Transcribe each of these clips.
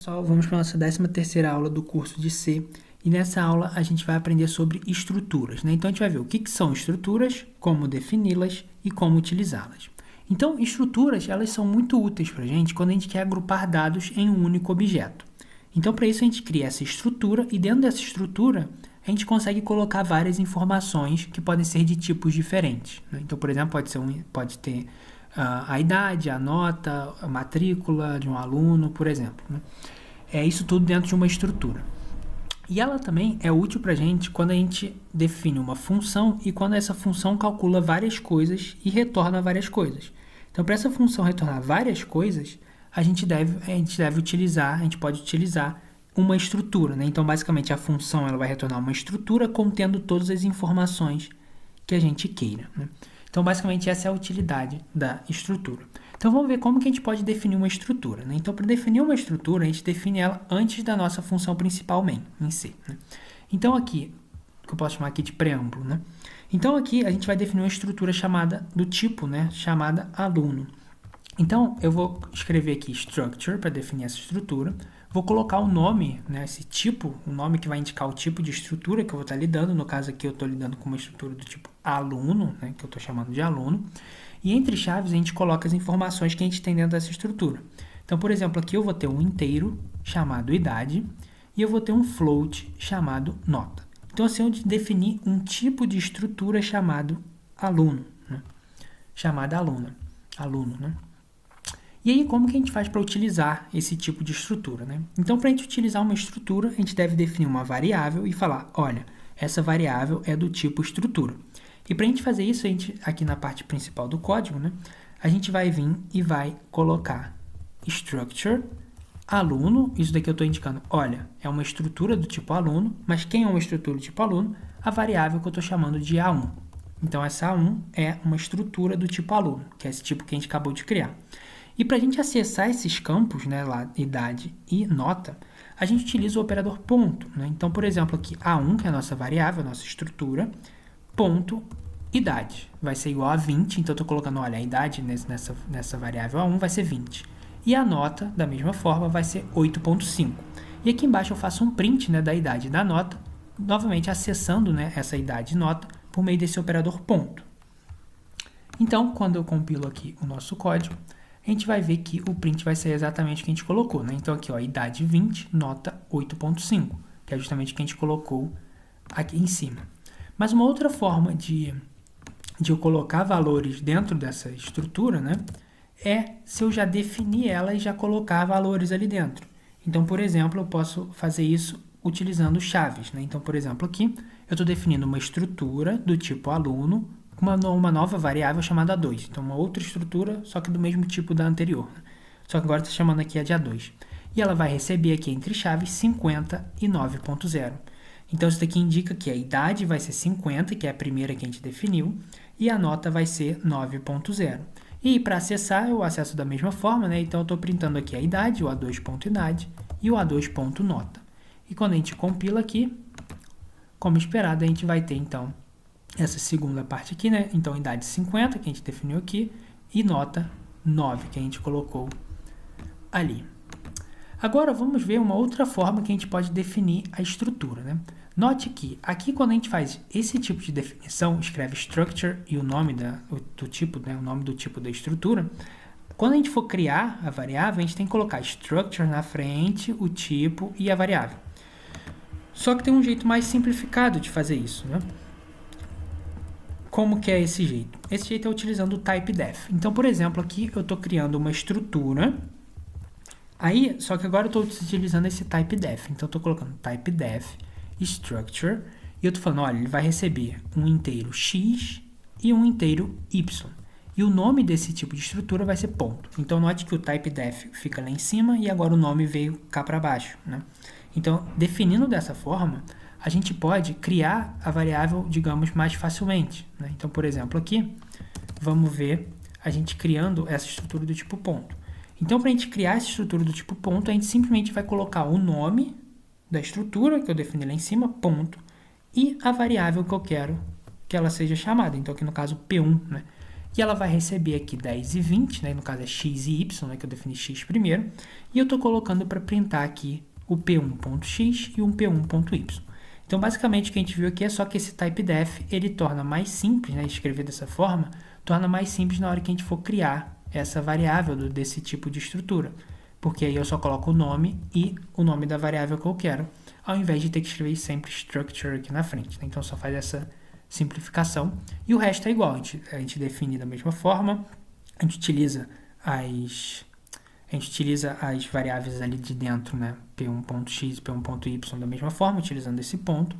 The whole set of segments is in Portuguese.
Pessoal, vamos para a nossa 13ª aula do curso de C, e nessa aula a gente vai aprender sobre estruturas, né? Então a gente vai ver o que são estruturas, como defini-las e como utilizá-las. Então, estruturas, elas são muito úteis para a gente quando a gente quer agrupar dados em um único objeto. Então, para isso a gente cria essa estrutura, e dentro dessa estrutura a gente consegue colocar várias informações que podem ser de tipos diferentes, né? Então, por exemplo, pode ter a idade, a nota, a matrícula de um aluno, por exemplo, né? É isso tudo dentro de uma estrutura. E ela também é útil para a gente quando a gente define uma função e quando essa função calcula várias coisas e retorna várias coisas. Então, para essa função retornar várias coisas, a gente pode utilizar uma estrutura, né? Então, basicamente, a função ela vai retornar uma estrutura contendo todas as informações que a gente queira, né? Então, basicamente, essa é a utilidade da estrutura. Então, vamos ver como que a gente pode definir uma estrutura, né? Então, para definir uma estrutura, a gente define ela antes da nossa função principal main, em C, né? Então, aqui, que eu posso chamar aqui de preâmbulo, né? Então, aqui, a gente vai definir uma estrutura chamada do tipo, né? Chamada aluno. Então, eu vou escrever aqui structure para definir essa estrutura. Vou colocar o nome, né, esse tipo, o nome que vai indicar o tipo de estrutura que eu vou estar lidando. No caso aqui, eu estou lidando com uma estrutura do tipo aluno, né, que eu estou chamando de aluno. E entre chaves, a gente coloca as informações que a gente tem dentro dessa estrutura. Então, por exemplo, aqui eu vou ter um inteiro chamado idade e eu vou ter um float chamado nota. Então, assim, eu defini um tipo de estrutura chamado aluno, né? Chamada aluno, né? E aí, como que a gente faz para utilizar esse tipo de estrutura, né? Então, para a gente utilizar uma estrutura, a gente deve definir uma variável e falar, olha, essa variável é do tipo estrutura. E para a gente fazer isso, aqui na parte principal do código, né, a gente vai vir e vai colocar structure aluno. Isso daqui eu estou indicando, olha, é uma estrutura do tipo aluno, mas quem é uma estrutura do tipo aluno? A variável que eu estou chamando de A1. Então, essa A1 é uma estrutura do tipo aluno, que é esse tipo que a gente acabou de criar. E para a gente acessar esses campos, né, lá, idade e nota, a gente utiliza o operador ponto, né? Então, por exemplo, aqui A1, que é a nossa variável, a nossa estrutura, ponto idade, vai ser igual a 20, então eu estou colocando, olha, a idade nessa variável A1 vai ser 20. E a nota, da mesma forma, vai ser 8.5. E aqui embaixo eu faço um print, né, da idade e da nota, novamente acessando, né, essa idade e nota por meio desse operador ponto. Então, quando eu compilo aqui o nosso código, a gente vai ver que o print vai ser exatamente o que a gente colocou, né? Então, aqui, ó, idade 20, nota 8.5, que é justamente o que a gente colocou aqui em cima. Mas uma outra forma de eu colocar valores dentro dessa estrutura, né, é se eu já definir ela e já colocar valores ali dentro. Então, por exemplo, eu posso fazer isso utilizando chaves, né? Então, por exemplo, aqui, eu estou definindo uma estrutura do tipo aluno, uma nova variável chamada A2. Então, uma outra estrutura, só que do mesmo tipo da anterior, né? Só que agora está chamando aqui a de A2. E ela vai receber aqui entre chaves 50 e 9.0. Então, isso daqui indica que a idade vai ser 50, que é a primeira que a gente definiu, e a nota vai ser 9.0. E para acessar, eu acesso da mesma forma, né? Então, eu estou printando aqui a idade, o A2.idade e o A2.nota. E quando a gente compila aqui, como esperado, a gente vai ter, então, essa segunda parte aqui, né? Então, idade 50, que a gente definiu aqui, e nota 9, que a gente colocou ali. Agora, vamos ver uma outra forma que a gente pode definir a estrutura, né? Note que, aqui quando a gente faz esse tipo de definição, escreve structure e o nome do tipo, né? O nome do tipo da estrutura. Quando a gente for criar a variável, a gente tem que colocar structure na frente, o tipo e a variável. Só que tem um jeito mais simplificado de fazer isso, né? Como que é esse jeito? Esse jeito é utilizando o typedef. Então, por exemplo, aqui eu estou criando uma estrutura. Aí, só que agora eu estou utilizando esse typedef. Então, eu estou colocando typedef, structure, e eu estou falando, olha, ele vai receber um inteiro x e um inteiro y. E o nome desse tipo de estrutura vai ser ponto. Então, note que o typedef fica lá em cima e agora o nome veio cá para baixo, né? Então, definindo dessa forma, a gente pode criar a variável, digamos, mais facilmente, né? Então, por exemplo, aqui, vamos ver a gente criando essa estrutura do tipo ponto. Então, para a gente criar essa estrutura do tipo ponto, a gente simplesmente vai colocar o nome da estrutura, que eu defini lá em cima, ponto, e a variável que eu quero que ela seja chamada. Então, aqui no caso, P1, né? e ela vai receber aqui 10 e 20, né? No caso é x e y, né? Que eu defini x primeiro, e eu estou colocando para printar aqui o p1.x e um p1.y. Então, basicamente, o que a gente viu aqui é só que esse typedef, ele torna mais simples, né? Escrever dessa forma, torna mais simples na hora que a gente for criar essa variável desse tipo de estrutura. Porque aí eu só coloco o nome e o nome da variável que eu quero, ao invés de ter que escrever sempre structure aqui na frente, né? Então, só faz essa simplificação. E o resto é igual, a gente define da mesma forma, a gente utiliza as variáveis ali de dentro, né? P1.x e P1.y da mesma forma, utilizando esse ponto.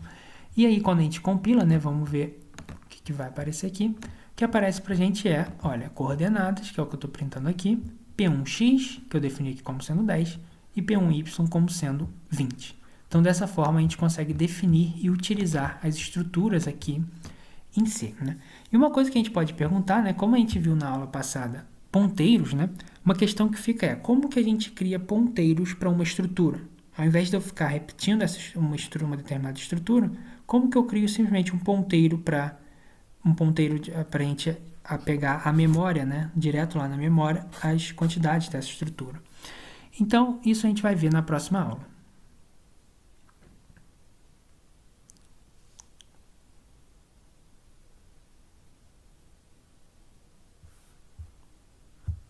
E aí, quando a gente compila, né? Vamos ver o que vai aparecer aqui. O que aparece pra gente é, olha, coordenadas, que é o que eu estou printando aqui, P1x, que eu defini aqui como sendo 10, e P1y como sendo 20. Então, dessa forma, a gente consegue definir e utilizar as estruturas aqui em C, né? E uma coisa que a gente pode perguntar, né? Como a gente viu na aula passada, ponteiros, né? Uma questão que fica é, como que a gente cria ponteiros para uma estrutura? Ao invés de eu ficar repetindo uma determinada estrutura, como que eu crio simplesmente um ponteiro para a gente pegar a memória, né? Direto lá na memória, as quantidades dessa estrutura. Então, isso a gente vai ver na próxima aula.